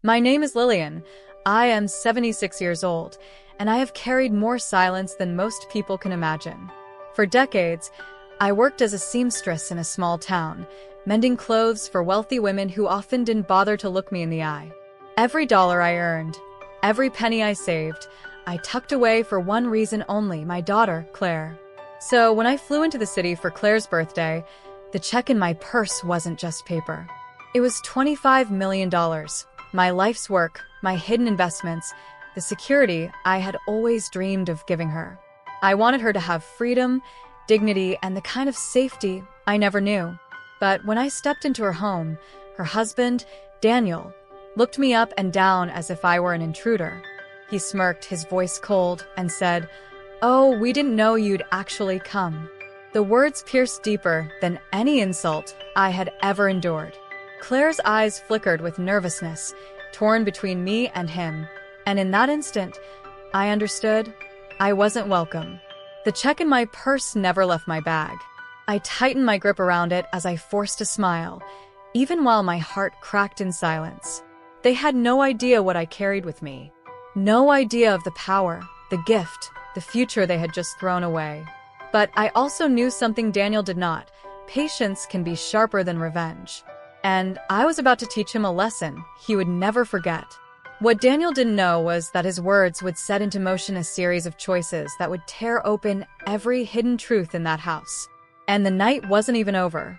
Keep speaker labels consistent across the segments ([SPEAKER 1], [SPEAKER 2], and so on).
[SPEAKER 1] My name is Lillian. I am 76 years old, and I have carried more silence than most people can imagine. For decades, I worked as a seamstress in a small town, mending clothes for wealthy women who often didn't bother to look me in the eye. Every dollar I earned, every penny I saved, I tucked away for one reason only: my daughter, Claire. So when I flew into the city for Claire's birthday, the check in my purse wasn't just paper. It was $25 million. My life's work, my hidden investments, the security I had always dreamed of giving her. I wanted her to have freedom, dignity, and the kind of safety I never knew. But when I stepped into her home, her husband, Daniel, looked me up and down as if I were an intruder. He smirked, his voice cold, and said, "Oh, we didn't know you'd actually come." The words pierced deeper than any insult I had ever endured. Claire's eyes flickered with nervousness, torn between me and him, and in that instant, I understood I wasn't welcome. The check in my purse never left my bag. I tightened my grip around it as I forced a smile, even while my heart cracked in silence. They had no idea what I carried with me. No idea of the power, the gift, the future they had just thrown away. But I also knew something Daniel did not. Patience can be sharper than revenge. And I was about to teach him a lesson he would never forget. What Daniel didn't know was that his words would set into motion a series of choices that would tear open every hidden truth in that house. And the night wasn't even over.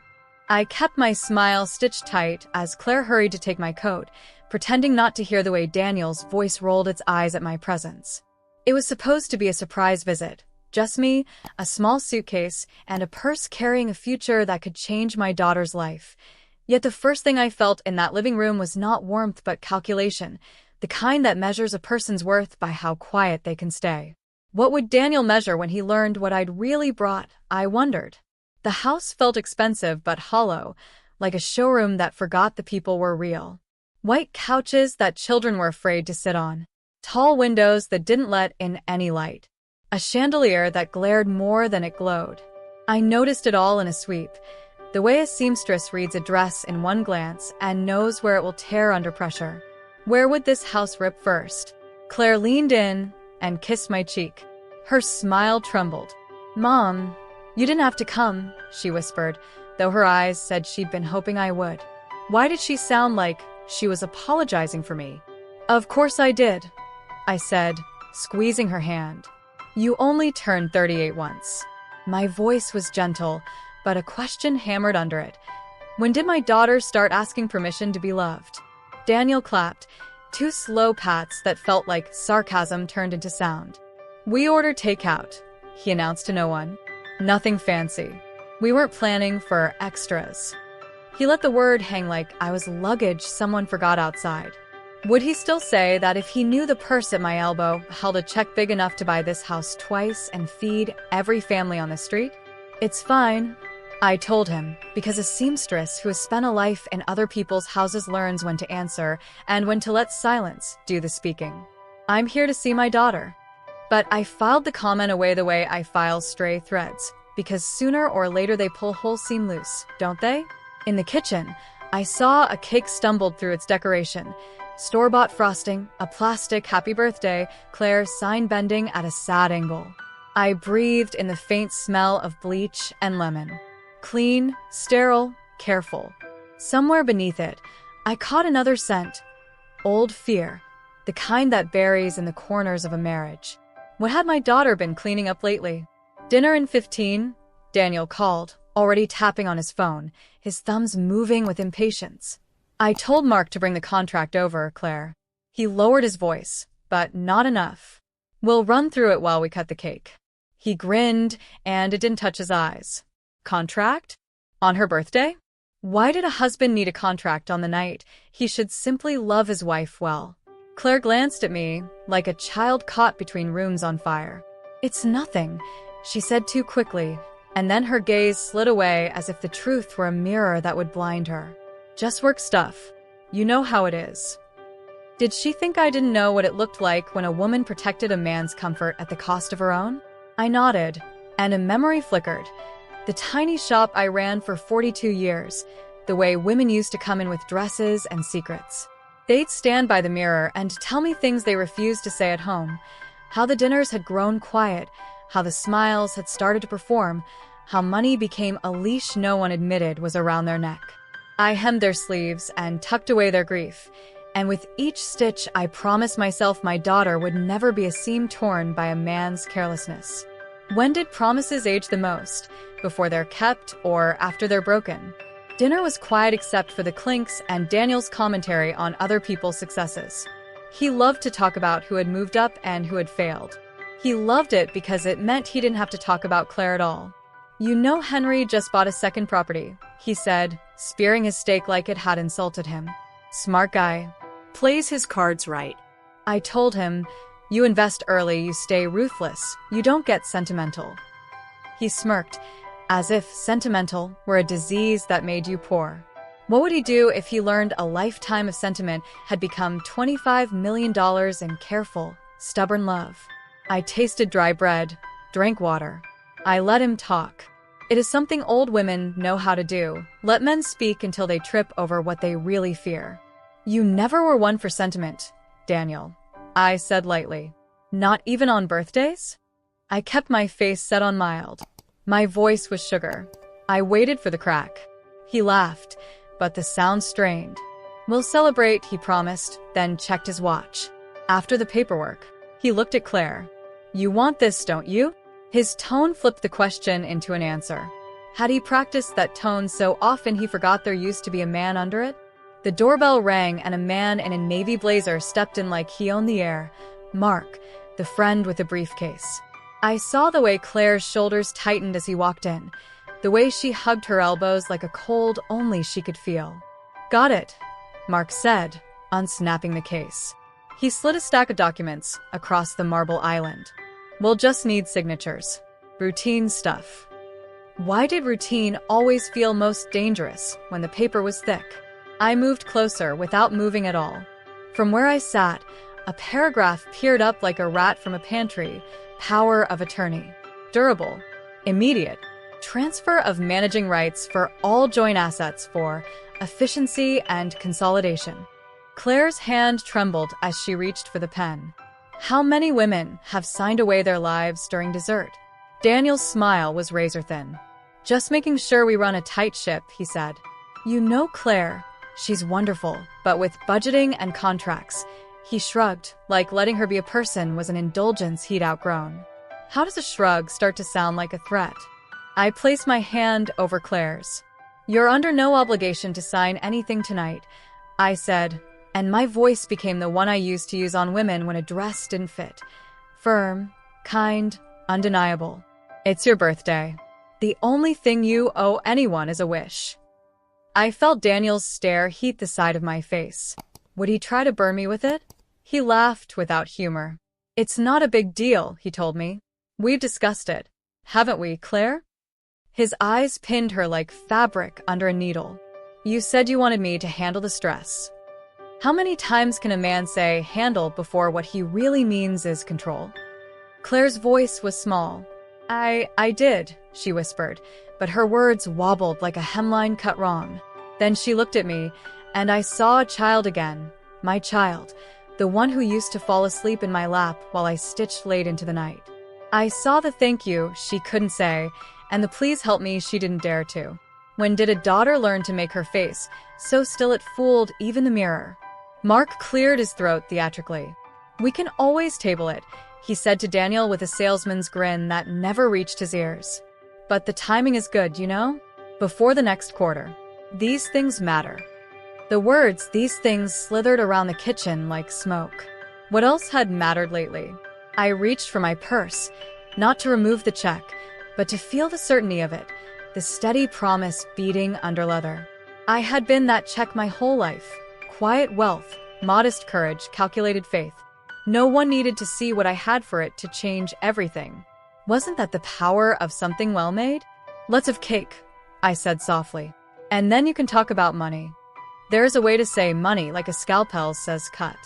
[SPEAKER 1] I kept my smile stitched tight as Claire hurried to take my coat, pretending not to hear the way Daniel's voice rolled its eyes at my presence. It was supposed to be a surprise visit. Just me, a small suitcase, and a purse carrying a future that could change my daughter's life. Yet the first thing I felt in that living room was not warmth but calculation, the kind that measures a person's worth by how quiet they can stay. What would Daniel measure when he learned what I'd really brought, I wondered. The house felt expensive but hollow, like a showroom that forgot the people were real. White couches that children were afraid to sit on. Tall windows that didn't let in any light. A chandelier that glared more than it glowed. I noticed it all in a sweep. The way a seamstress reads a dress in one glance and knows where it will tear under pressure. Where would this house rip first? Claire leaned in and kissed my cheek. Her smile trembled. "Mom, you didn't have to come," she whispered, though her eyes said she'd been hoping I would. Why did she sound like she was apologizing for me? "Of course I did," I said, squeezing her hand. "You only turned 38 once." My voice was gentle, but a question hammered under it. "When did my daughter start asking permission to be loved?" Daniel clapped, two slow pats that felt like sarcasm turned into sound. "We ordered takeout," he announced to no one. "Nothing fancy. We weren't planning for extras." He let the word hang like I was luggage someone forgot outside. Would he still say that if he knew the purse at my elbow held a check big enough to buy this house twice and feed every family on the street? "It's fine," I told him, because a seamstress who has spent a life in other people's houses learns when to answer and when to let silence do the speaking. "I'm here to see my daughter." But I filed the comment away the way I file stray threads, because sooner or later they pull whole seam loose, don't they? In the kitchen, I saw a cake stumbled through its decoration. Store-bought frosting, a plastic happy birthday, Claire's sign bending at a sad angle. I breathed in the faint smell of bleach and lemon. Clean, sterile, careful. Somewhere beneath it, I caught another scent. Old fear, the kind that buries in the corners of a marriage. What had my daughter been cleaning up lately? "Dinner in 15, Daniel called, already tapping on his phone, his thumbs moving with impatience. "I told Mark to bring the contract over, Claire." He lowered his voice, but not enough. "We'll run through it while we cut the cake." He grinned, and it didn't touch his eyes. Contract? On her birthday? Why did a husband need a contract on the night he should simply love his wife well? Claire glanced at me like a child caught between rooms on fire. "It's nothing," she said too quickly, and then her gaze slid away as if the truth were a mirror that would blind her. "Just work stuff. You know how it is." Did she think I didn't know what it looked like when a woman protected a man's comfort at the cost of her own? I nodded, and a memory flickered. The tiny shop I ran for 42 years, the way women used to come in with dresses and secrets. They'd stand by the mirror and tell me things they refused to say at home. How the dinners had grown quiet, how the smiles had started to perform, how money became a leash no one admitted was around their neck. I hemmed their sleeves and tucked away their grief, and with each stitch I promised myself my daughter would never be a seam torn by a man's carelessness. When did promises age the most? Before they're kept or after they're broken? Dinner was quiet except for the clinks and Daniel's commentary on other people's successes. He loved to talk about who had moved up and who had failed. He loved it because it meant he didn't have to talk about Claire at all. "You know Henry just bought a second property," he said, spearing his steak like it had insulted him. "Smart guy.
[SPEAKER 2] Plays his cards right."
[SPEAKER 1] I told him, "You invest early, you stay ruthless, you don't get sentimental." He smirked, as if sentimental were a disease that made you poor. What would he do if he learned a lifetime of sentiment had become $25 million in careful, stubborn love? I tasted dry bread, drank water. I let him talk. It is something old women know how to do. Let men speak until they trip over what they really fear. "You never were one for sentiment, Daniel," I said lightly. "Not even on birthdays?" I kept my face set on mild. My voice was sugar. I waited for the crack. He laughed, but the sound strained. "We'll celebrate," he promised, then checked his watch. "After the paperwork." He looked at Claire. "You want this, don't you?" His tone flipped the question into an answer. Had he practiced that tone so often he forgot there used to be a man under it? The doorbell rang and a man in a navy blazer stepped in like he owned the air. Mark, the friend with the briefcase. I saw the way Claire's shoulders tightened as he walked in, the way she hugged her elbows like a cold only she could feel. "Got it," Mark said, unsnapping the case. He slid a stack of documents across the marble island. "We'll just need signatures. Routine stuff." Why did routine always feel most dangerous when the paper was thick? I moved closer without moving at all. From where I sat, a paragraph peered up like a rat from a pantry. Power of attorney. Durable. Immediate. Transfer of managing rights for all joint assets for efficiency and consolidation. Claire's hand trembled as she reached for the pen. How many women have signed away their lives during dessert? Daniel's smile was razor-thin. "Just making sure we run a tight ship," he said. "You know Claire. She's wonderful, but with budgeting and contracts." He shrugged, like letting her be a person was an indulgence he'd outgrown. How does a shrug start to sound like a threat? I placed my hand over Claire's. "You're under no obligation to sign anything tonight," I said, and my voice became the one I used to use on women when a dress didn't fit. Firm, kind, undeniable. "It's your birthday. The only thing you owe anyone is a wish." I felt Daniel's stare heat the side of my face. Would he try to burn me with it? He laughed without humor. "It's not a big deal," he told me. "We've discussed it. Haven't we, Claire?" His eyes pinned her like fabric under a needle. "You said you wanted me to handle the stress." How many times can a man say handle before what he really means is control? Claire's voice was small. I did," she whispered, but her words wobbled like a hemline cut wrong. Then she looked at me, and I saw a child again. My child. The one who used to fall asleep in my lap while I stitched late into the night. I saw the thank you she couldn't say, and the please help me she didn't dare to. When did a daughter learn to make her face so still it fooled even the mirror? Mark cleared his throat theatrically. "We can always table it," he said to Daniel with a salesman's grin that never reached his ears. "But the timing is good, you know? Before the next quarter. These things matter." The words, "these things," slithered around the kitchen like smoke. What else had mattered lately? I reached for my purse, not to remove the check, but to feel the certainty of it, the steady promise beating under leather. I had been that check my whole life. Quiet wealth, modest courage, calculated faith. No one needed to see what I had for it to change everything. Wasn't that the power of something well made? "Let's have cake," I said softly. "And then you can talk about money." There is a way to say money like a scalpel says cut.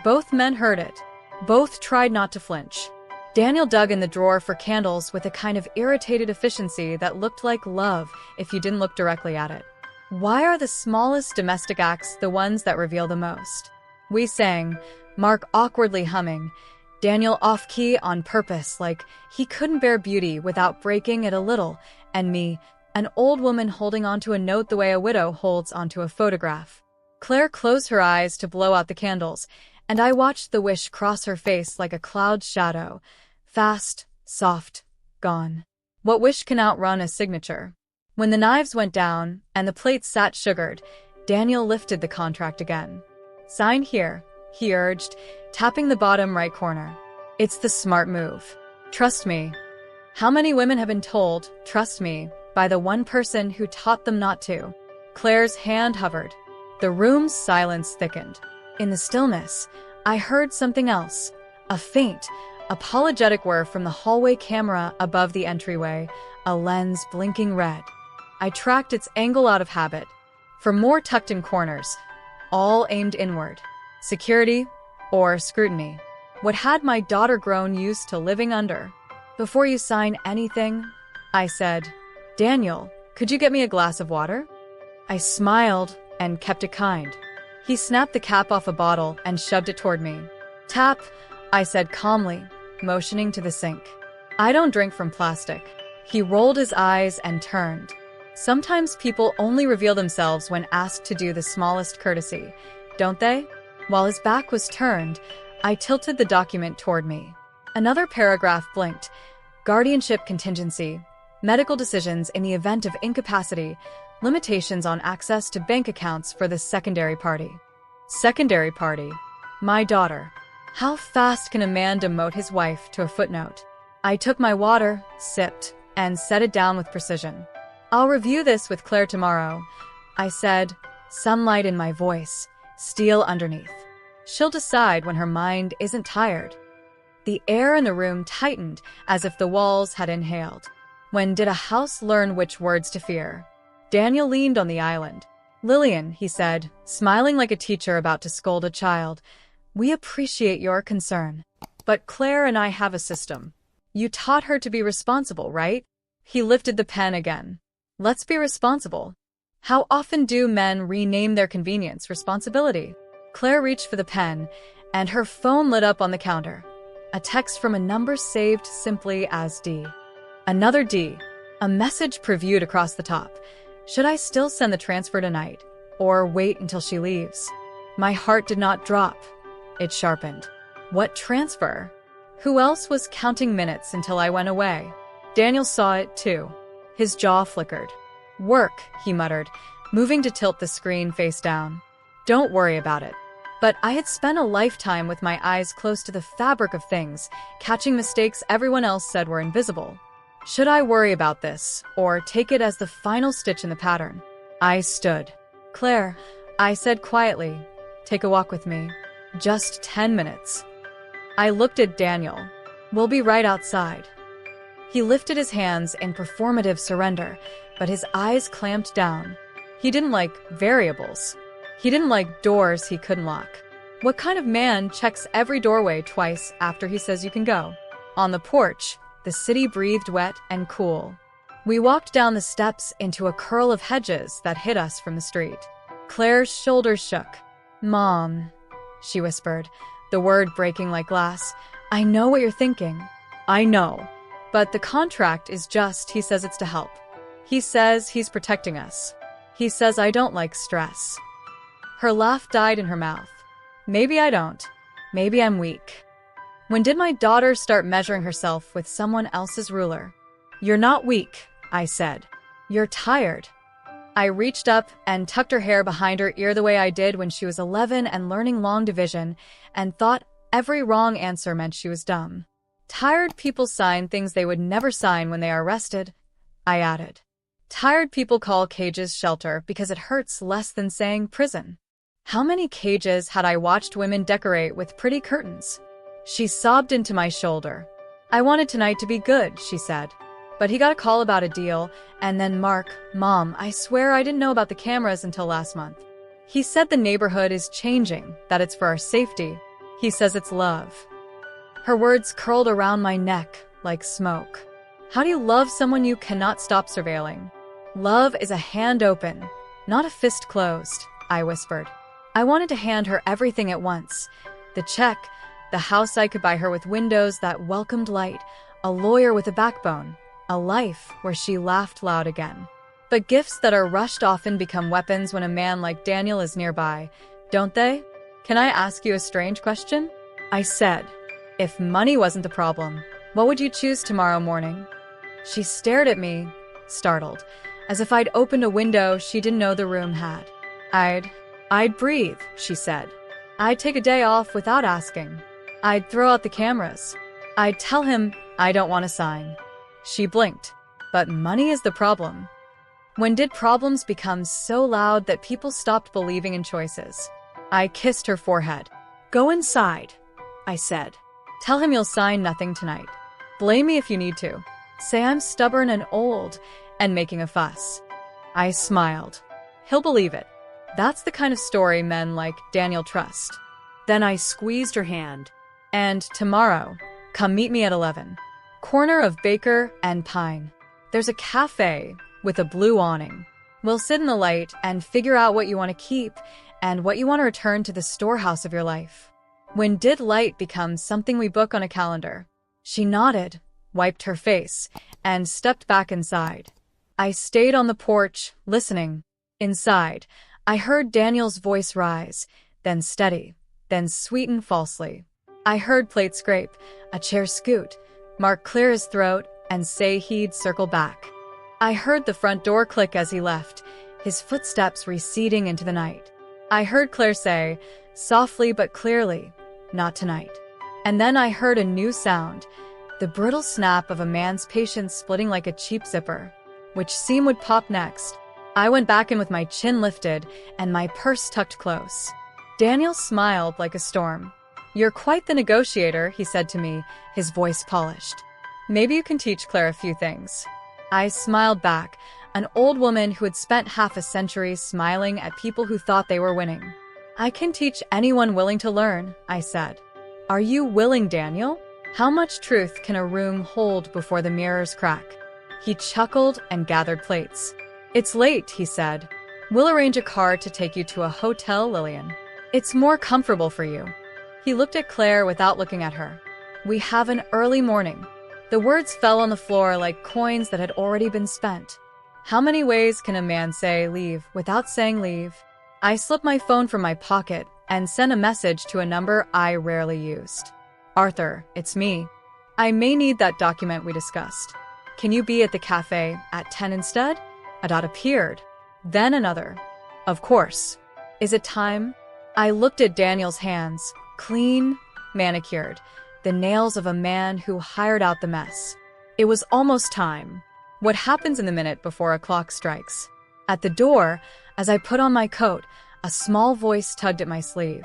[SPEAKER 1] Both men heard it. Both tried not to flinch. Daniel dug in the drawer for candles with a kind of irritated efficiency that looked like love if you didn't look directly at it. Why are the smallest domestic acts the ones that reveal the most? We sang, Mark awkwardly humming, Daniel off-key on purpose, like he couldn't bear beauty without breaking it a little, and me, an old woman holding onto a note the way a widow holds onto a photograph. Claire closed her eyes to blow out the candles, and I watched the wish cross her face like a cloud shadow. Fast, soft, gone. What wish can outrun a signature? When the knives went down and the plates sat sugared, Daniel lifted the contract again. Sign here, he urged, tapping the bottom right corner. It's the smart move. Trust me. How many women have been told, trust me, by the one person who taught them not to? Claire's hand hovered. The room's silence thickened. In the stillness, I heard something else. A faint, apologetic whir from the hallway camera above the entryway, a lens blinking red. I tracked its angle out of habit. For more tucked-in corners, all aimed inward. Security or scrutiny. What had my daughter grown used to living under? Before you sign anything, I said, Daniel, could you get me a glass of water? I smiled and kept it kind. He snapped the cap off a bottle and shoved it toward me. Tap, I said calmly, motioning to the sink. I don't drink from plastic. He rolled his eyes and turned. Sometimes people only reveal themselves when asked to do the smallest courtesy, don't they? While his back was turned, I tilted the document toward me. Another paragraph blinked. Guardianship contingency, medical decisions in the event of incapacity, limitations on access to bank accounts for the secondary party. Secondary party. My daughter. How fast can a man demote his wife to a footnote? I took my water, sipped, and set it down with precision. I'll review this with Claire tomorrow, I said, sunlight in my voice, steel underneath. She'll decide when her mind isn't tired. The air in the room tightened as if the walls had inhaled. When did a house learn which words to fear? Daniel leaned on the island. Lillian, he said, smiling like a teacher about to scold a child, we appreciate your concern. But Claire and I have a system. You taught her to be responsible, right? He lifted the pen again. Let's be responsible. How often do men rename their convenience responsibility? Claire reached for the pen, and her phone lit up on the counter. A text from a number saved simply as D. Another D. A message previewed across the top. Should I still send the transfer tonight, or wait until she leaves? My heart did not drop. It sharpened. What transfer? Who else was counting minutes until I went away? Daniel saw it too. His jaw flickered. Work, he muttered, moving to tilt the screen face down. Don't worry about it. But I had spent a lifetime with my eyes close to the fabric of things, catching mistakes everyone else said were invisible. Should I worry about this, or take it as the final stitch in the pattern? I stood. Claire, I said quietly, take a walk with me. Just 10 minutes. I looked at Daniel. We'll be right outside. He lifted his hands in performative surrender, but his eyes clamped down. He didn't like variables. He didn't like doors he couldn't lock. What kind of man checks every doorway twice after he says you can go? On the porch, the city breathed wet and cool. We walked down the steps into a curl of hedges that hid us from the street. Claire's shoulders shook. Mom, she whispered, the word breaking like glass. I know what you're thinking. I know. But the contract is just, he says it's to help. He says he's protecting us. He says I don't like stress. Her laugh died in her mouth. Maybe I don't. Maybe I'm weak. When did my daughter start measuring herself with someone else's ruler? You're not weak, I said. You're tired. I reached up and tucked her hair behind her ear the way I did when she was 11 and learning long division, and thought every wrong answer meant she was dumb. Tired people sign things they would never sign when they are arrested, I added. Tired people call cages shelter because it hurts less than saying prison. How many cages had I watched women decorate with pretty curtains? She sobbed into my shoulder. I wanted tonight to be good, she said. But he got a call about a deal, and then Mark, Mom, I swear I didn't know about the cameras until last month. He said the neighborhood is changing, that it's for our safety. He says it's love. Her words curled around my neck like smoke. How do you love someone you cannot stop surveilling? Love is a hand open, not a fist closed, I whispered. I wanted to hand her everything at once. The check, the house I could buy her with windows that welcomed light, a lawyer with a backbone, a life where she laughed loud again. But gifts that are rushed often become weapons when a man like Daniel is nearby, don't they? Can I ask you a strange question? I said. If money wasn't the problem, what would you choose tomorrow morning? She stared at me, startled, as if I'd opened a window she didn't know the room had. I'd breathe, she said. I'd take a day off without asking. I'd throw out the cameras. I'd tell him I don't want to sign. She blinked. But money is the problem. When did problems become so loud that people stopped believing in choices? I kissed her forehead. Go inside, I said. Tell him you'll sign nothing tonight. Blame me if you need to. Say I'm stubborn and old and making a fuss. I smiled. He'll believe it. That's the kind of story men like Daniel trust.
[SPEAKER 2] Then I squeezed her hand.
[SPEAKER 1] And tomorrow, come meet me at 11. Corner of Baker and Pine. There's a cafe with a blue awning. We'll sit in the light and figure out what you want to keep and what you want to return to the storehouse of your life. When did light become something we book on a calendar? She nodded, wiped her face, and stepped back inside. I stayed on the porch, listening. Inside, I heard Daniel's voice rise, then steady, then sweeten falsely. I heard plate scrape, a chair scoot, Mark clear his throat, and say he'd circle back. I heard the front door click as he left, his footsteps receding into the night. I heard Claire say, softly but clearly, not tonight. And then I heard a new sound, the brittle snap of a man's patience splitting like a cheap zipper. Which seam would pop next? I went back in with my chin lifted and my purse tucked close. Daniel smiled like a storm. You're quite the negotiator, he said to me, his voice polished. Maybe you can teach Claire a few things. I smiled back, an old woman who had spent half a century smiling at people who thought they were winning. I can teach anyone willing to learn, I said. Are you willing, Daniel? How much truth can a room hold before the mirrors crack? He chuckled and gathered plates. It's late, he said. We'll arrange a car to take you to a hotel, Lillian. It's more comfortable for you. He looked at Claire without looking at her. We have an early morning. The words fell on the floor like coins that had already been spent. How many ways can a man say leave without saying leave? I slipped my phone from my pocket and sent a message to a number I rarely used. Arthur, it's me. I may need that document we discussed. Can you be at the cafe at 10 instead? A dot appeared. Then another. Of course. Is it time? I looked at Daniel's hands, clean, manicured, the nails of a man who hired out the mess. It was almost time. What happens in the minute before a clock strikes? At the door, as I put on my coat, a small voice tugged at my sleeve.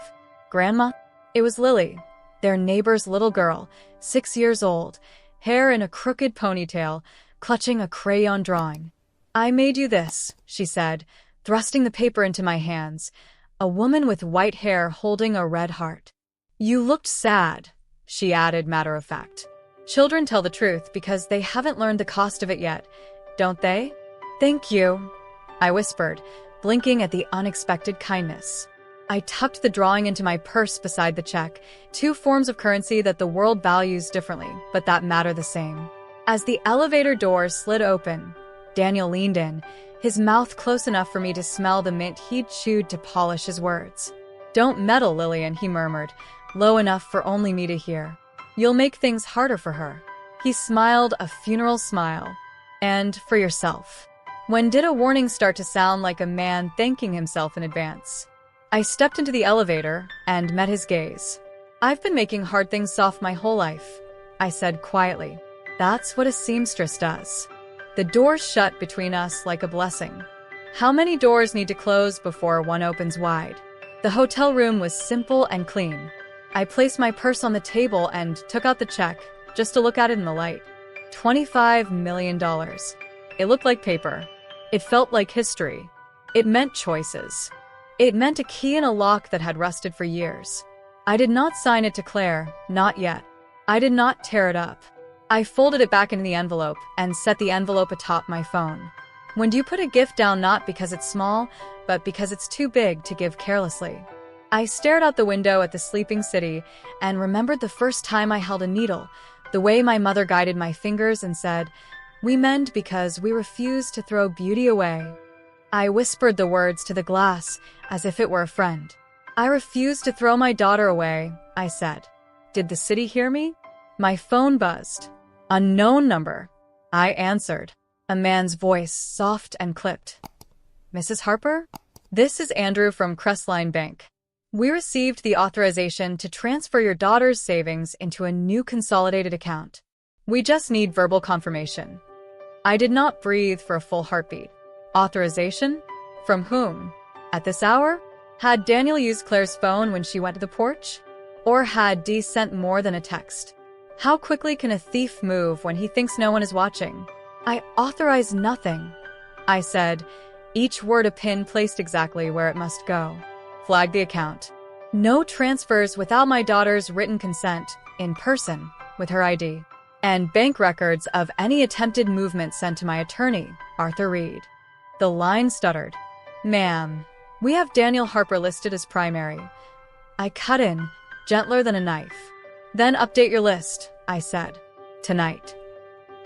[SPEAKER 1] Grandma? It was Lily, their neighbor's little girl, 6 years old, hair in a crooked ponytail, clutching a crayon drawing. I made you this, she said, thrusting the paper into my hands, a woman with white hair holding a red heart. You looked sad, she added matter of fact. Children tell the truth because they haven't learned the cost of it yet, don't they? Thank you, I whispered, blinking at the unexpected kindness. I tucked the drawing into my purse beside the check, two forms of currency that the world values differently, but that matter the same. As the elevator door slid open, Daniel leaned in, his mouth close enough for me to smell the mint he'd chewed to polish his words. Don't meddle, Lillian, he murmured, low enough for only me to hear. You'll make things harder for her. He smiled a funeral smile. And for yourself. When did a warning start to sound like a man thanking himself in advance? I stepped into the elevator and met his gaze. I've been making hard things soft my whole life, I said quietly. That's what a seamstress does. The door shut between us like a blessing. How many doors need to close before one opens wide? The hotel room was simple and clean. I placed my purse on the table and took out the check, just to look at it in the light. $25 million. It looked like paper. It felt like history. It meant choices. It meant a key in a lock that had rusted for years. I did not sign it to Claire, not yet. I did not tear it up. I folded it back into the envelope and set the envelope atop my phone. When do you put a gift down not because it's small, but because it's too big to give carelessly? I stared out the window at the sleeping city and remembered the first time I held a needle, the way my mother guided my fingers and said, "We mend because we refuse to throw beauty away." I whispered the words to the glass as if it were a friend. "I refuse to throw my daughter away," I said. Did the city hear me? My phone buzzed. Unknown number. I answered. A man's voice, soft and clipped. "Mrs. Harper? This is Andrew from Crestline Bank. We received the authorization to transfer your daughter's savings into a new consolidated account. We just need verbal confirmation." I did not breathe for a full heartbeat. Authorization? From whom? At this hour? Had Daniel used Claire's phone when she went to the porch? Or had Dee sent more than a text? How quickly can a thief move when he thinks no one is watching? "I authorize nothing," I said, each word a pin placed exactly where it must go. Flag the account. No transfers without my daughter's written consent, in person, with her ID. And bank records of any attempted movement sent to my attorney, Arthur Reed. The line stuttered. "Ma'am, we have Daniel Harper listed as primary." I cut in, gentler than a knife. "Then update your list," I said. "Tonight."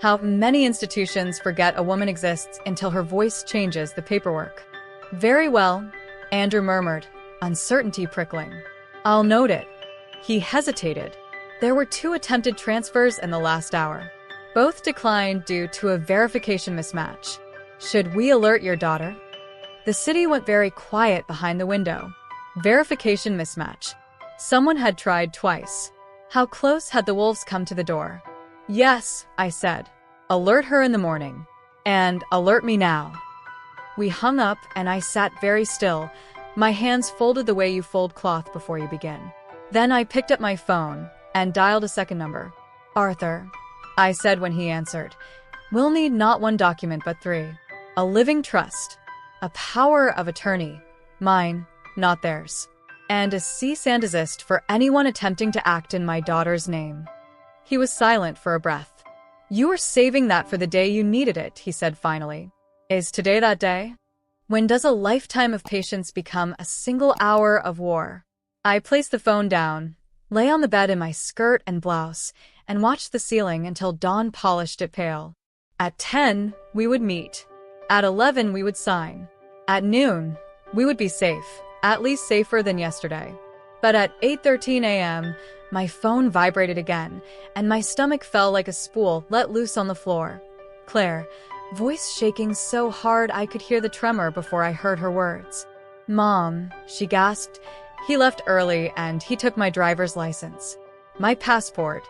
[SPEAKER 1] How many institutions forget a woman exists until her voice changes the paperwork. "Very well," Andrew murmured, uncertainty prickling. "I'll note it." He hesitated. There were 2 attempted transfers in the last hour. Both declined due to a verification mismatch. Should we alert your daughter? The city went very quiet behind the window. Verification mismatch. Someone had tried twice. How close had the wolves come to the door? "Yes," I said. "Alert her in the morning. And alert me now." We hung up and I sat very still, my hands folded the way you fold cloth before you begin. Then I picked up my phone and dialed a second number. "Arthur," I said when he answered. "We'll need not 1 document but 3. A living trust, a power of attorney, mine, not theirs, and a cease and desist for anyone attempting to act in my daughter's name." He was silent for a breath. "You were saving that for the day you needed it," he said finally. "Is today that day? When does a lifetime of patience become a single hour of war?" I placed the phone down, lay on the bed in my skirt and blouse, and watched the ceiling until dawn polished it pale. At 10, we would meet. At 11, we would sign. At noon, we would be safe, at least safer than yesterday. But at 8:13 a.m., my phone vibrated again, and my stomach fell like a spool let loose on the floor. Claire, voice shaking so hard I could hear the tremor before I heard her words. "Mom," she gasped. "He left early and he took my driver's license. My passport.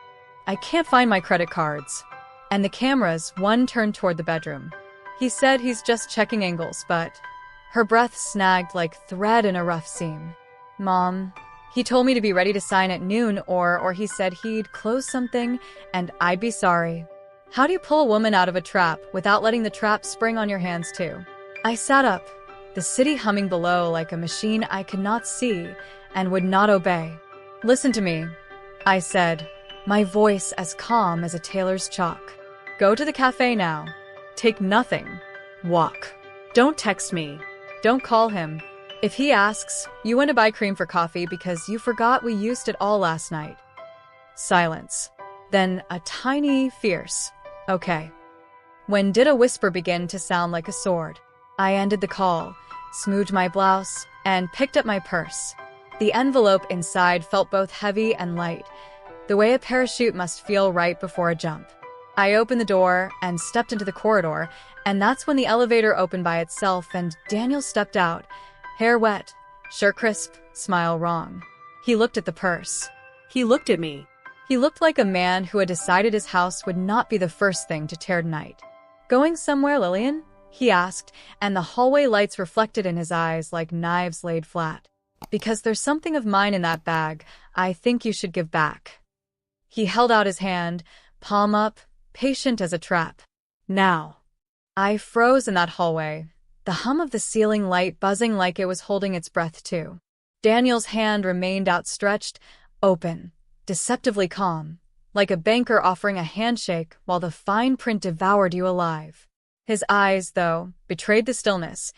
[SPEAKER 1] I can't find my credit cards. And the cameras," one turned toward the bedroom. "He said he's just checking angles, but..." Her breath snagged like thread in a rough seam. "Mom, he told me to be ready to sign at noon or he said he'd close something and I'd be sorry." How do you pull a woman out of a trap without letting the trap spring on your hands too? I sat up, the city humming below like a machine I could not see and would not obey. "Listen to me," I said, my voice as calm as a tailor's chalk. "Go to the cafe now. Take nothing. Walk. Don't text me. Don't call him. If he asks, you went to buy cream for coffee because you forgot we used it all last night." Silence. Then a tiny, fierce, "Okay." When did a whisper begin to sound like a sword? I ended the call, smoothed my blouse, and picked up my purse. The envelope inside felt both heavy and light, the way a parachute must feel right before a jump. I opened the door and stepped into the corridor, and that's when the elevator opened by itself and Daniel stepped out, hair wet, shirt crisp, smile wrong. He looked at the purse.
[SPEAKER 2] He looked at me.
[SPEAKER 1] He looked like a man who had decided his house would not be the first thing to tear tonight. "Going somewhere, Lillian?" he asked, and the hallway lights reflected in his eyes like knives laid flat. "Because there's something of mine in that bag I think you should give back." He held out his hand, palm up, patient as a trap. "Now." I froze in that hallway, the hum of the ceiling light buzzing like it was holding its breath too. Daniel's hand remained outstretched, open, deceptively calm, like a banker offering a handshake while the fine print devoured you alive. His eyes, though, betrayed the stillness.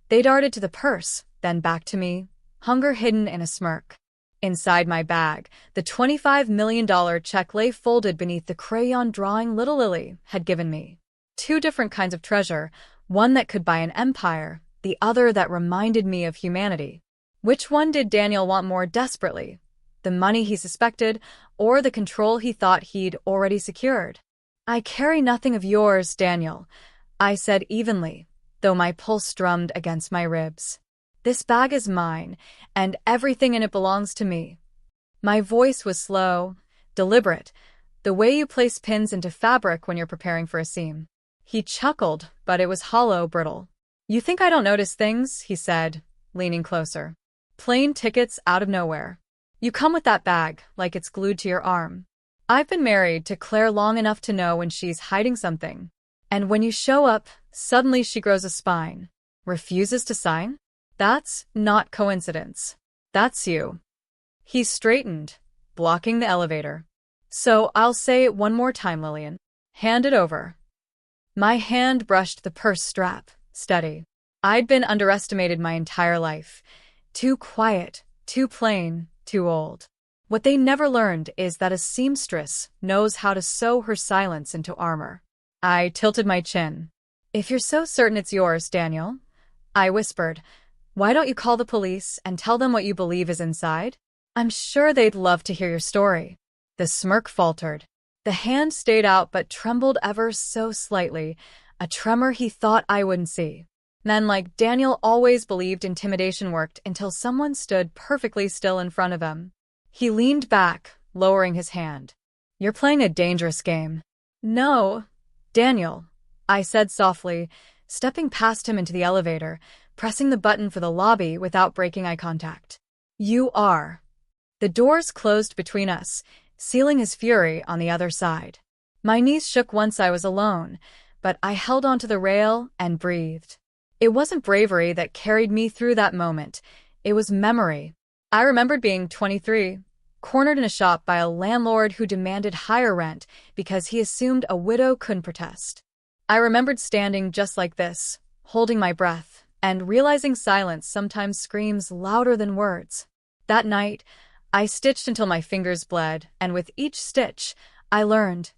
[SPEAKER 1] They darted to the purse, then back to me, hunger hidden in a smirk. Inside my bag, the $25 million check lay folded beneath the crayon drawing little Lily had given me. Two different kinds of treasure, one that could buy an empire, the other that reminded me of humanity. Which one did Daniel want more desperately? The money he suspected, or the control he thought he'd already secured? "I carry nothing of yours, Daniel," I said evenly, though my pulse drummed against my ribs. "This bag is mine, and everything in it belongs to me." My voice was slow, deliberate, the way you place pins into fabric when you're preparing for a seam. He chuckled, but it was hollow, brittle. "You think I don't notice things?" he said, leaning closer. "Plane tickets out of nowhere. You come with that bag, like it's glued to your arm. I've been married to Claire long enough to know when she's hiding something. And when you show up, suddenly she grows a spine. Refuses to sign? That's not coincidence. That's you." He straightened, blocking the elevator. "So I'll say it one more time, Lillian. Hand it over." My hand brushed the purse strap, steady. I'd been underestimated my entire life. Too quiet, too plain, too old. What they never learned is that a seamstress knows how to sew her silence into armor. I tilted my chin. "If you're so certain it's yours, Daniel," I whispered, "why don't you call the police and tell them what you believe is inside? I'm sure they'd love to hear your story." The smirk faltered. The hand stayed out but trembled ever so slightly, a tremor he thought I wouldn't see. Then, like Daniel always believed intimidation worked until someone stood perfectly still in front of him. He leaned back, lowering his hand. "You're playing a dangerous game." "No, Daniel," I said softly, stepping past him into the elevator, pressing the button for the lobby without breaking eye contact. "You are." The doors closed between us, sealing his fury on the other side. My knees shook once I was alone, but I held onto the rail and breathed. It wasn't bravery that carried me through that moment. It was memory. I remembered being 23, cornered in a shop by a landlord who demanded higher rent because he assumed a widow couldn't protest. I remembered standing just like this, holding my breath, and realizing silence sometimes screams louder than words. That night, I stitched until my fingers bled, and with each stitch, I learned,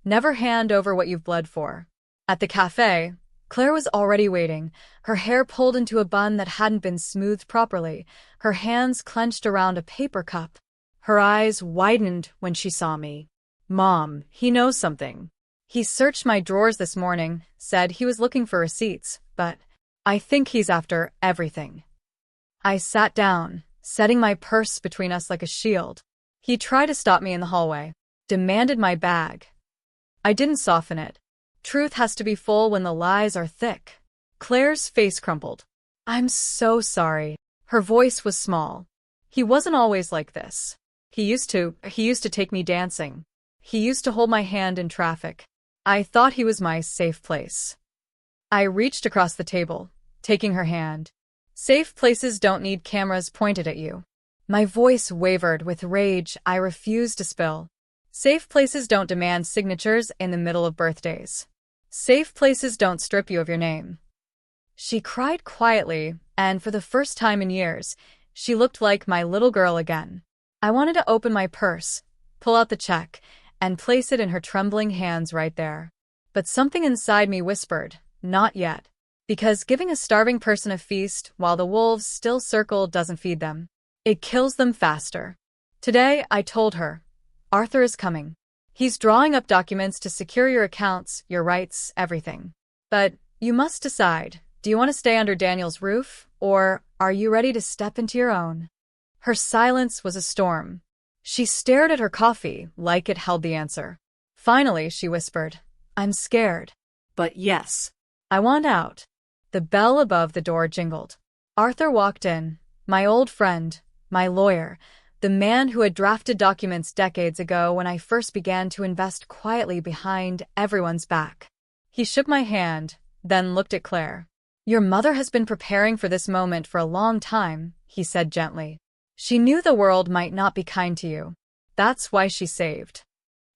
[SPEAKER 1] never hand over what you've bled for. At the cafe, Claire was already waiting, her hair pulled into a bun that hadn't been smoothed properly, her hands clenched around a paper cup. Her eyes widened when she saw me. "Mom, he knows something. He searched my drawers this morning, said he was looking for receipts, but I think he's after everything." I sat down, setting my purse between us like a shield. He tried to stop me in the hallway, demanded my bag. I didn't soften it. Truth has to be full when the lies are thick. Claire's face crumpled. "I'm so sorry." Her voice was small. "He wasn't always like this. He used to take me dancing. He used to hold my hand in traffic. I thought he was my safe place." I reached across the table, taking her hand. "Safe places don't need cameras pointed at you." My voice wavered with rage I refused to spill. "Safe places don't demand signatures in the middle of birthdays. Safe places don't strip you of your name." She cried quietly, and for the first time in years, she looked like my little girl again. I wanted to open my purse, pull out the check, and place it in her trembling hands right there. But something inside me whispered, "Not yet." Because giving a starving person a feast while the wolves still circle doesn't feed them. It kills them faster. Today, I told her, "Arthur is coming. He's drawing up documents to secure your accounts, your rights, everything. But you must decide, do you want to stay under Daniel's roof, or are you ready to step into your own?" Her silence was a storm. She stared at her coffee like it held the answer. Finally, she whispered, "I'm scared.
[SPEAKER 2] But yes.
[SPEAKER 1] I want out." The bell above the door jingled. Arthur walked in, my old friend, my lawyer, the man who had drafted documents decades ago when I first began to invest quietly behind everyone's back. He shook my hand, then looked at Claire. "Your mother has been preparing for this moment for a long time," he said gently. "She knew the world might not be kind to you. That's why she saved."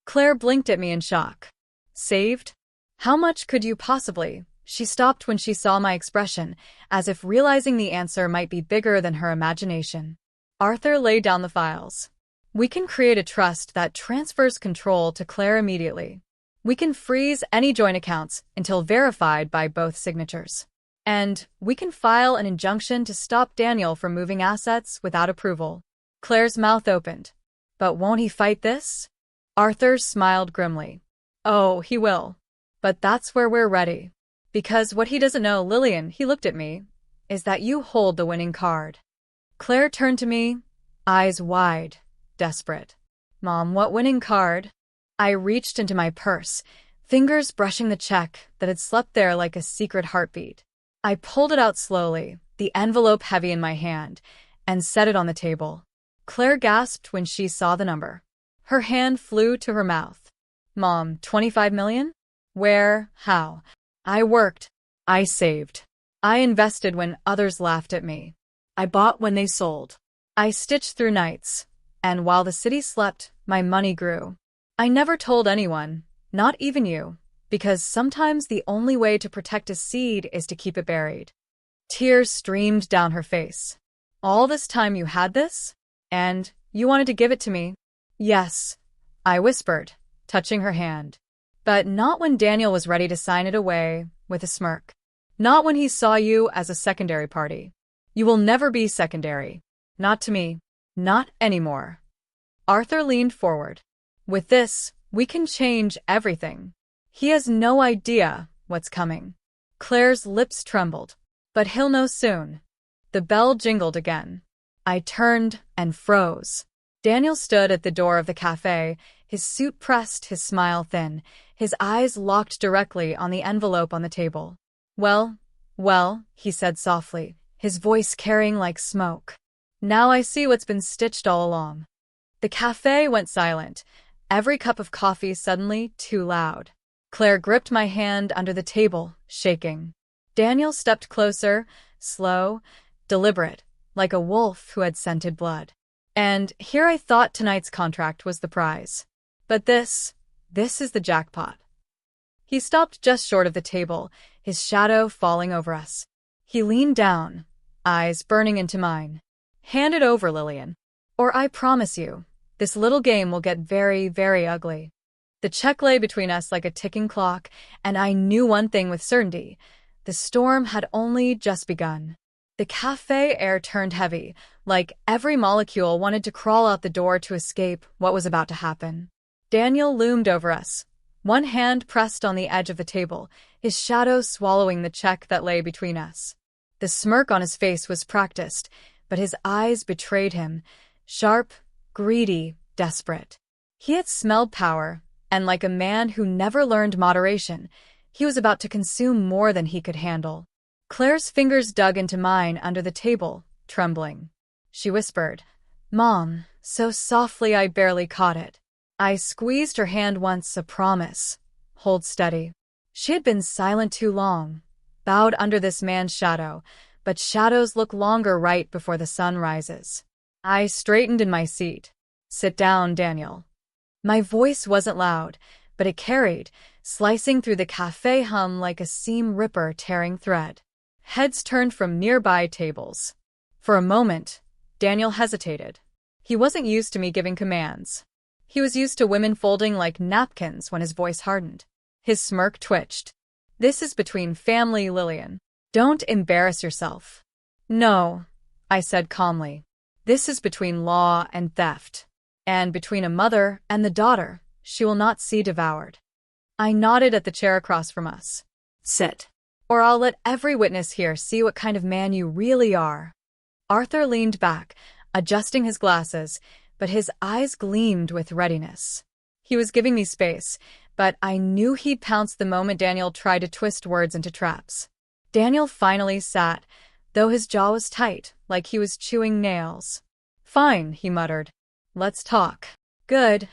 [SPEAKER 1] Claire blinked at me in shock. "Saved? How much could you possibly?" She stopped when she saw my expression, as if realizing the answer might be bigger than her imagination. Arthur laid down the files. We can create a trust that transfers control to Claire immediately. We can freeze any joint accounts until verified by both signatures. And we can file an injunction to stop Daniel from moving assets without approval. Claire's mouth opened. But won't he fight this? Arthur smiled grimly. Oh, he will. But that's where we're ready. Because what he doesn't know, Lillian, he looked at me, is that you hold the winning card. Claire turned to me, eyes wide, desperate. Mom, what winning card? I reached into my purse, fingers brushing the check that had slept there like a secret heartbeat. I pulled it out slowly, the envelope heavy in my hand, and set it on the table. Claire gasped when she saw the number. Her hand flew to her mouth. Mom, 25 million? Where? How? I worked. I saved. I invested when others laughed at me. I bought when they sold. I stitched through nights. And while the city slept, my money grew. I never told anyone, not even you, because sometimes the only way to protect a seed is to keep it buried. Tears streamed down her face. All this time you had this? And you wanted to give it to me? Yes, I whispered, touching her hand. But not when Daniel was ready to sign it away, with a smirk. Not when he saw you as a secondary party. You will never be secondary. Not to me. Not anymore. Arthur leaned forward. With this, we can change everything. He has no idea what's coming. Claire's lips trembled. But he'll know soon. The bell jingled again. I turned and froze. Daniel stood at the door of the cafe, his suit pressed, his smile thin, his eyes locked directly on the envelope on the table. Well, he said softly, his voice carrying like smoke. Now I see what's been stitched all along. The cafe went silent, every cup of coffee suddenly too loud. Claire gripped my hand under the table, shaking. Daniel stepped closer, slow, deliberate, like a wolf who had scented blood. And here I thought tonight's contract was the prize. But this is the jackpot. He stopped just short of the table, his shadow falling over us. He leaned down, eyes burning into mine. Hand it over, Lillian. Or I promise you, this little game will get very, very ugly. The check lay between us like a ticking clock, and I knew one thing with certainty. The storm had only just begun. The cafe air turned heavy, like every molecule wanted to crawl out the door to escape what was about to happen. Daniel loomed over us, one hand pressed on the edge of the table, his shadow swallowing the check that lay between us. The smirk on his face was practiced, but his eyes betrayed him, sharp, greedy, desperate. He had smelled power, and like a man who never learned moderation, he was about to consume more than he could handle. Claire's fingers dug into mine under the table, trembling. She whispered, Mom, so softly I barely caught it. I squeezed her hand once, a promise. Hold steady. She had been silent too long, bowed under this man's shadow, but shadows look longer right before the sun rises. I straightened in my seat. Sit down, Daniel. My voice wasn't loud, but it carried, slicing through the cafe hum like a seam ripper tearing thread. Heads turned from nearby tables. For a moment, Daniel hesitated. He wasn't used to me giving commands. He was used to women folding like napkins when his voice hardened. His smirk twitched. This is between family, Lillian. Don't embarrass yourself. No, I said calmly. This is between law and theft. And between a mother and the daughter she will not see devoured. I nodded at the chair across from us. Sit. Or I'll let every witness here see what kind of man you really are. Arthur leaned back, adjusting his glasses, but his eyes gleamed with readiness. He was giving me space, but I knew he'd pounce the moment Daniel tried to twist words into traps. Daniel finally sat, though his jaw was tight, like he was chewing nails. Fine, he muttered. Let's talk. Good,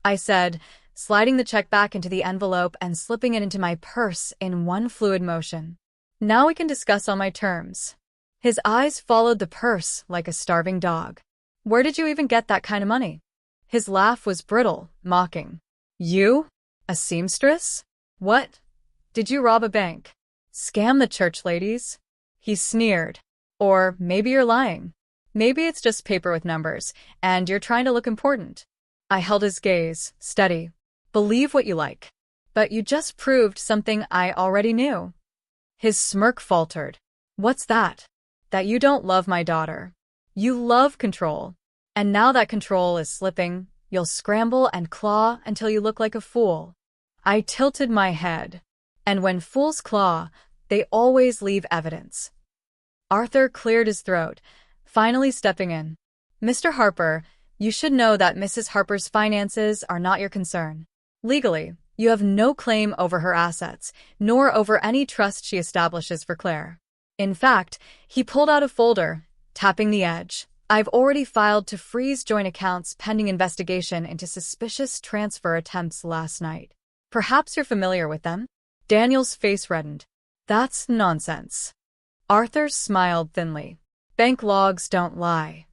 [SPEAKER 1] I said, sliding the check back into the envelope and slipping it into my purse in one fluid motion. Now we can discuss on my terms. His eyes followed the purse like a starving dog. Where did you even get that kind of money? His laugh was brittle, mocking. You? A seamstress? What? Did you rob a bank? Scam the church ladies? He sneered. Or maybe you're lying. Maybe it's just paper with numbers, and you're trying to look important. I held his gaze, steady. Believe what you like. But you just proved something I already knew. His smirk faltered. What's that? That you don't love my daughter. You love control. And now that control is slipping, you'll scramble and claw until you look like a fool. I tilted my head. And when fools claw, they always leave evidence. Arthur cleared his throat, finally stepping in. Mr. Harper, you should know that Mrs. Harper's finances are not your concern. Legally, you have no claim over her assets, nor over any trust she establishes for Claire. In fact, he pulled out a folder, tapping the edge. I've already filed to freeze joint accounts pending investigation into suspicious transfer attempts last night. Perhaps you're familiar with them? Daniel's face reddened. That's nonsense. Arthur smiled thinly. Bank logs don't lie.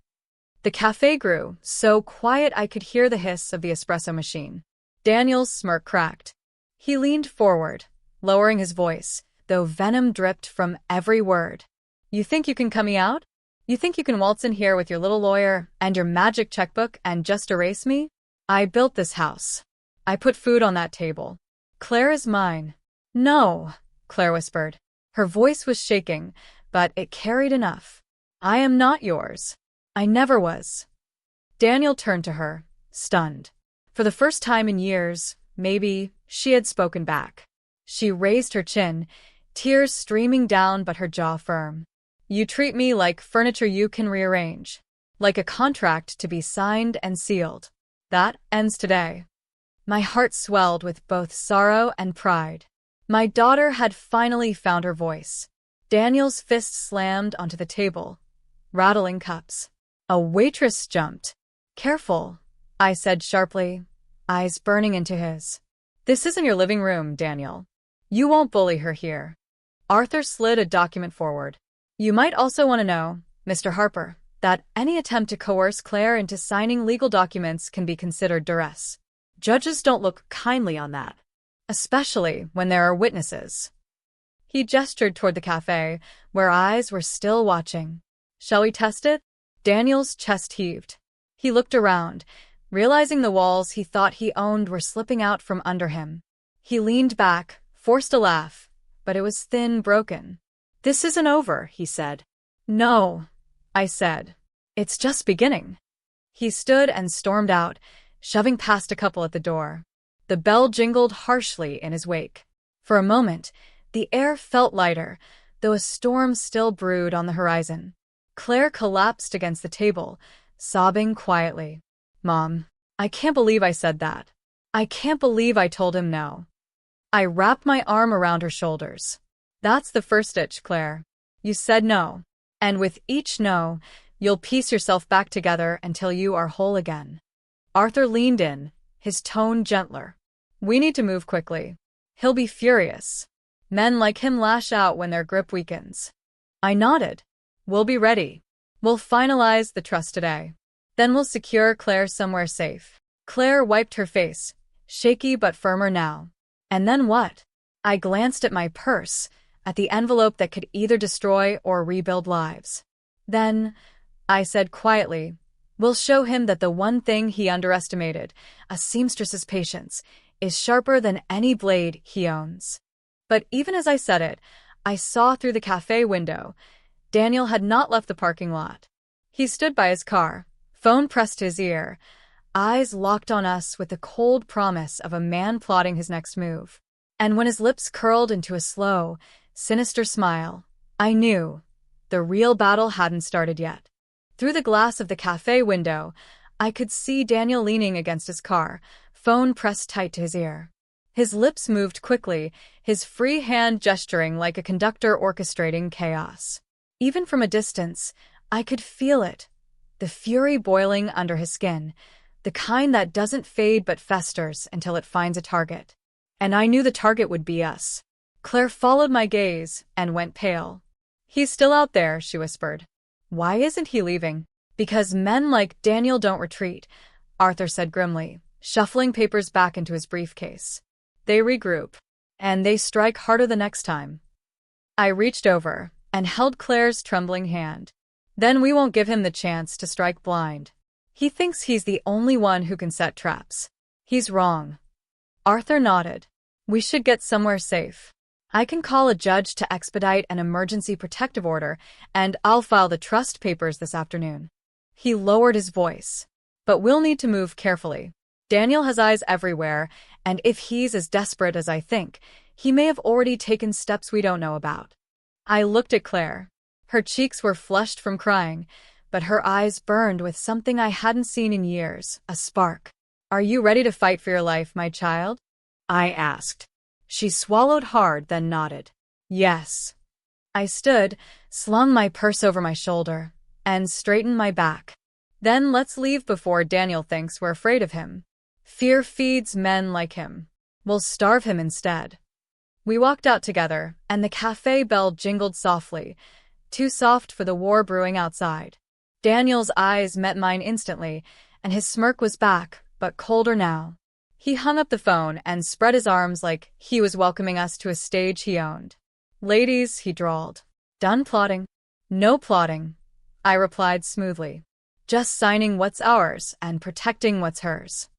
[SPEAKER 1] The cafe grew, so quiet I could hear the hiss of the espresso machine. Daniel's smirk cracked. He leaned forward, lowering his voice, though venom dripped from every word. You think you can cut me out? You think you can waltz in here with your little lawyer and your magic checkbook and just erase me? I built this house. I put food on that table. Claire is mine. No, Claire whispered. Her voice was shaking, but it carried enough. I am not yours. I never was. Daniel turned to her, stunned. For the first time in years, maybe, she had spoken back. She raised her chin, tears streaming down but her jaw firm. You treat me like furniture you can rearrange. Like a contract to be signed and sealed. That ends today. My heart swelled with both sorrow and pride. My daughter had finally found her voice. Daniel's fist slammed onto the table, rattling cups. A waitress jumped. Careful, I said sharply, eyes burning into his. This isn't your living room, Daniel. You won't bully her here. Arthur slid a document forward. You might also want to know, Mr. Harper, that any attempt to coerce Claire into signing legal documents can be considered duress. Judges don't look kindly on that, especially when there are witnesses. He gestured toward the cafe, where eyes were still watching. Shall we test it? Daniel's chest heaved. He looked around, realizing the walls he thought he owned were slipping out from under him. He leaned back, forced a laugh, but it was thin, broken. This isn't over, he said. No, I said. It's just beginning. He stood and stormed out, shoving past a couple at the door. The bell jingled harshly in his wake. For a moment, the air felt lighter, though a storm still brewed on the horizon. Claire collapsed against the table, sobbing quietly. Mom, I can't believe I said that. I can't believe I told him no. I wrapped my arm around her shoulders. That's the first stitch, Claire. You said no. And with each no, you'll piece yourself back together until you are whole again. Arthur leaned in, his tone gentler. We need to move quickly. He'll be furious. Men like him lash out when their grip weakens. I nodded. We'll be ready. We'll finalize the trust today. Then we'll secure Claire somewhere safe. Claire wiped her face, shaky but firmer now. And then what? I glanced at my purse, at the envelope that could either destroy or rebuild lives. Then, I said quietly, we'll show him that the one thing he underestimated, a seamstress's patience, is sharper than any blade he owns. But even as I said it, I saw through the cafe window. Daniel had not left the parking lot. He stood by his car, phone pressed to his ear, eyes locked on us with the cold promise of a man plotting his next move. And when his lips curled into a slow, sinister smile, I knew the real battle hadn't started yet. Through the glass of the cafe window, I could see Daniel leaning against his car, phone pressed tight to his ear. His lips moved quickly, his free hand gesturing like a conductor orchestrating chaos. Even from a distance, I could feel it, the fury boiling under his skin, the kind that doesn't fade but festers until it finds a target. And I knew the target would be us. Claire followed my gaze and went pale. He's still out there, she whispered. Why isn't he leaving? Because men like Daniel don't retreat, Arthur said grimly, shuffling papers back into his briefcase. They regroup. And they strike harder the next time. I reached over and held Claire's trembling hand. Then we won't give him the chance to strike blind. He thinks he's the only one who can set traps. He's wrong. Arthur nodded. We should get somewhere safe. I can call a judge to expedite an emergency protective order, and I'll file the trust papers this afternoon. He lowered his voice. But we'll need to move carefully. Daniel has eyes everywhere, and if he's as desperate as I think, he may have already taken steps we don't know about. I looked at Claire. Her cheeks were flushed from crying, but her eyes burned with something I hadn't seen in years, a spark. Are you ready to fight for your life, my child? I asked. She swallowed hard, then nodded. Yes. I stood, slung my purse over my shoulder, and straightened my back. Then let's leave before Daniel thinks we're afraid of him. Fear feeds men like him. We'll starve him instead. We walked out together, and the cafe bell jingled softly, too soft for the war brewing outside. Daniel's eyes met mine instantly, and his smirk was back, but colder now. He hung up the phone and spread his arms like he was welcoming us to a stage he owned. Ladies, he drawled. Done plotting? No plotting, I replied smoothly. Just signing what's ours and protecting what's hers.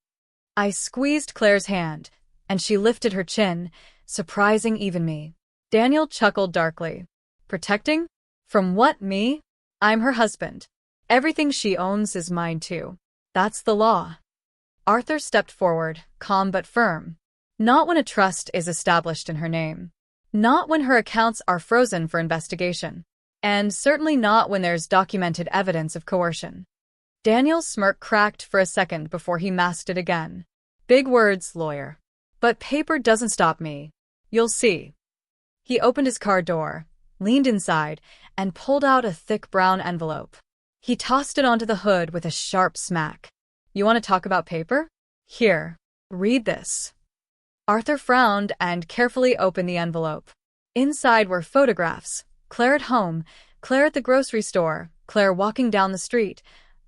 [SPEAKER 1] I squeezed Claire's hand, and she lifted her chin, surprising even me. Daniel chuckled darkly. Protecting? From what, me? I'm her husband. Everything she owns is mine too. That's the law. Arthur stepped forward, calm but firm. Not when a trust is established in her name. Not when her accounts are frozen for investigation. And certainly not when there's documented evidence of coercion. Daniel's smirk cracked for a second before he masked it again. Big words, lawyer. But paper doesn't stop me. You'll see. He opened his car door, leaned inside, and pulled out a thick brown envelope. He tossed it onto the hood with a sharp smack. You want to talk about paper? Here, read this. Arthur frowned and carefully opened the envelope. Inside were photographs. Claire at home, Claire at the grocery store, Claire walking down the street,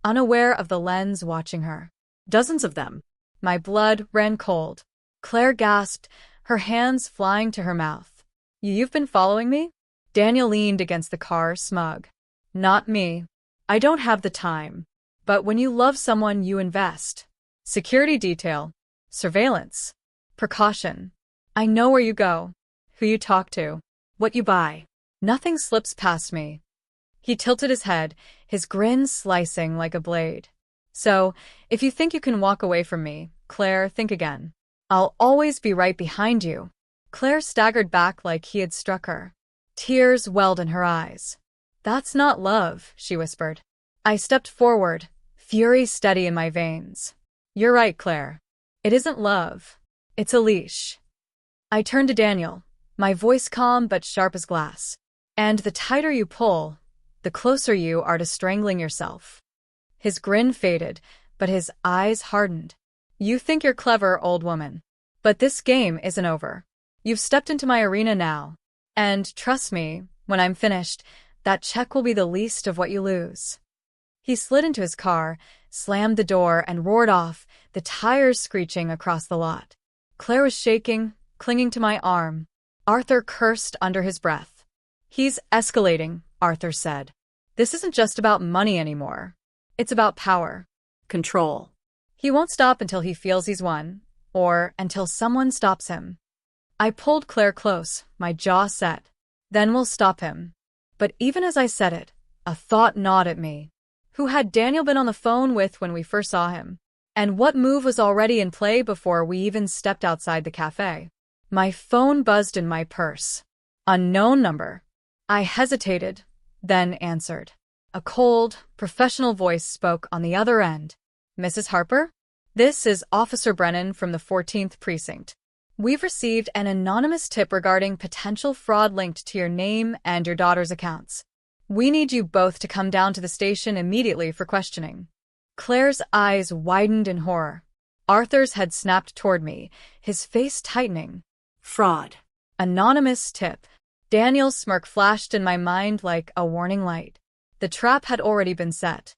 [SPEAKER 1] unaware of the lens watching her. Dozens of them. My blood ran cold. Claire gasped, her hands flying to her mouth. You've been following me? Daniel leaned against the car, smug. Not me. I don't have the time. But when you love someone, you invest. Security detail. Surveillance. Precaution. I know where you go, who you talk to, what you buy. Nothing slips past me. He tilted his head, his grin slicing like a blade. So, if you think you can walk away from me, Claire, think again. I'll always be right behind you. Claire staggered back like he had struck her. Tears welled in her eyes. That's not love, she whispered. I stepped forward, fury steady in my veins. You're right, Claire. It isn't love. It's a leash. I turned to Daniel, my voice calm but sharp as glass. And the tighter you pull, the closer you are to strangling yourself. His grin faded, but his eyes hardened. You think you're clever, old woman. But this game isn't over. You've stepped into my arena now. And trust me, when I'm finished, that check will be the least of what you lose. He slid into his car, slammed the door, and roared off, the tires screeching across the lot. Claire was shaking, clinging to my arm. Arthur cursed under his breath. He's escalating, Arthur said. This isn't just about money anymore. It's about power. Control. He won't stop until he feels he's won, or until someone stops him. I pulled Claire close, my jaw set. Then we'll stop him. But even as I said it, a thought gnawed at me. Who had Daniel been on the phone with when we first saw him? And what move was already in play before we even stepped outside the cafe? My phone buzzed in my purse. Unknown number. I hesitated, then answered. A cold, professional voice spoke on the other end. Mrs. Harper? This is Officer Brennan from the 14th Precinct. We've received an anonymous tip regarding potential fraud linked to your name and your daughter's accounts. We need you both to come down to the station immediately for questioning. Claire's eyes widened in horror. Arthur's had snapped toward me, his face tightening. Fraud. Anonymous tip. Daniel's smirk flashed in my mind like a warning light. The trap had already been set.